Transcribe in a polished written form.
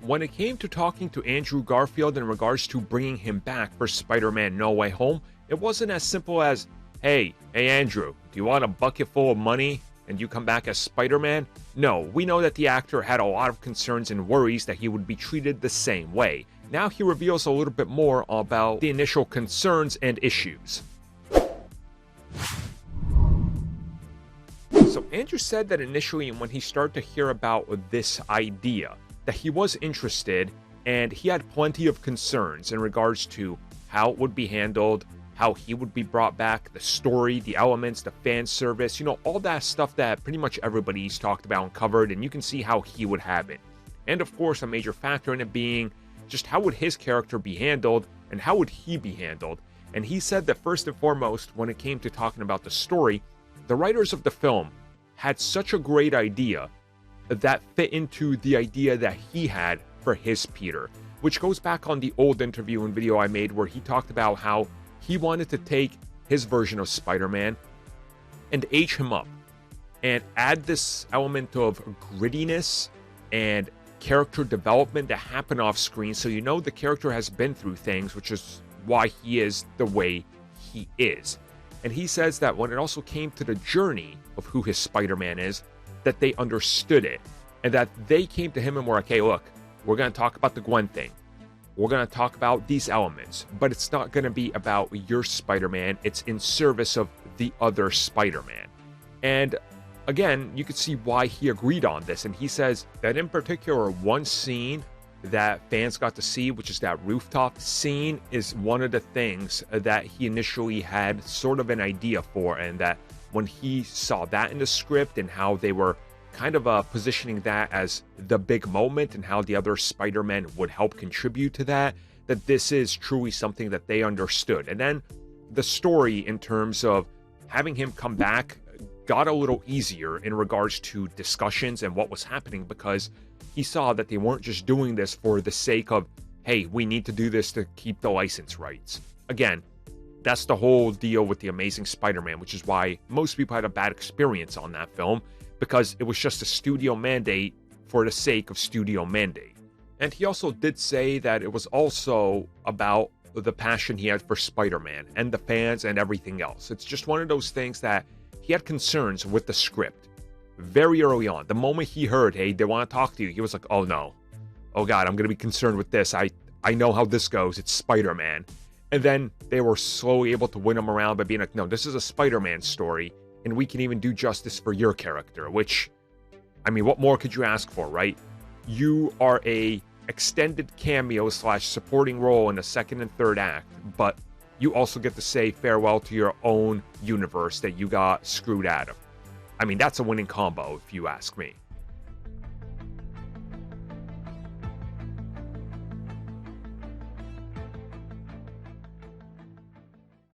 when it came to talking to Andrew Garfield in regards to bringing him back for Spider-Man No Way Home, it wasn't as simple as, hey Andrew, do you want a bucket full of money and you come back as Spider-Man? No, we know that the actor had a lot of concerns and worries that he would be treated the same way. Now he reveals a little bit more about the initial concerns and issues. So Andrew said that initially when he started to hear about this idea, that he was interested and he had plenty of concerns in regards to how it would be handled, how he would be brought back, the story, the elements, the fan service, all that stuff that pretty much everybody's talked about and covered, and you can see how he would have it. And of course, a major factor in it being just how would his character be handled and how would he be handled. And he said that first and foremost, when it came to talking about the story, the writers of the film had such a great idea that fit into the idea that he had for his Peter, which goes back on the old interview and video I made where he talked about how he wanted to take his version of Spider-Man and age him up and add this element of grittiness and character development that happen off screen, so the character has been through things, which is why he is the way he is. And he says that when it also came to the journey of who his Spider-Man is, that they understood it and that they came to him and were like, hey, look, we're going to talk about the Gwen thing. We're going to talk about these elements, but it's not going to be about your Spider-Man. It's in service of the other Spider-Man. And again, you could see why he agreed on this. And he says that in particular, one scene that fans got to see, which is that rooftop scene, is one of the things that he initially had sort of an idea for. And that when he saw that in the script and how they were kind of positioning that as the big moment and how the other Spider-Men would help contribute to that, that this is truly something that they understood. And then the story in terms of having him come back got a little easier in regards to discussions and what was happening, because he saw that they weren't just doing this for the sake of, hey, we need to do this to keep the license rights. Again, that's the whole deal with The Amazing Spider-Man, which is why most people had a bad experience on that film, because it was just a studio mandate for the sake of studio mandate. And he also did say that it was also about the passion he had for Spider-Man and the fans and everything else. It's just one of those things that he had concerns with the script very early on. The moment he heard, hey, they want to talk to you, he was like, oh no. Oh God, I'm going to be concerned with this. I know how this goes. It's Spider-Man. And then they were slowly able to win him around by being like, no, this is a Spider-Man story, and we can even do justice for your character, which, I mean, what more could you ask for, right? You are a extended cameo / supporting role in the second and third act, but you also get to say farewell to your own universe that you got screwed out of. I mean, that's a winning combo, if you ask me.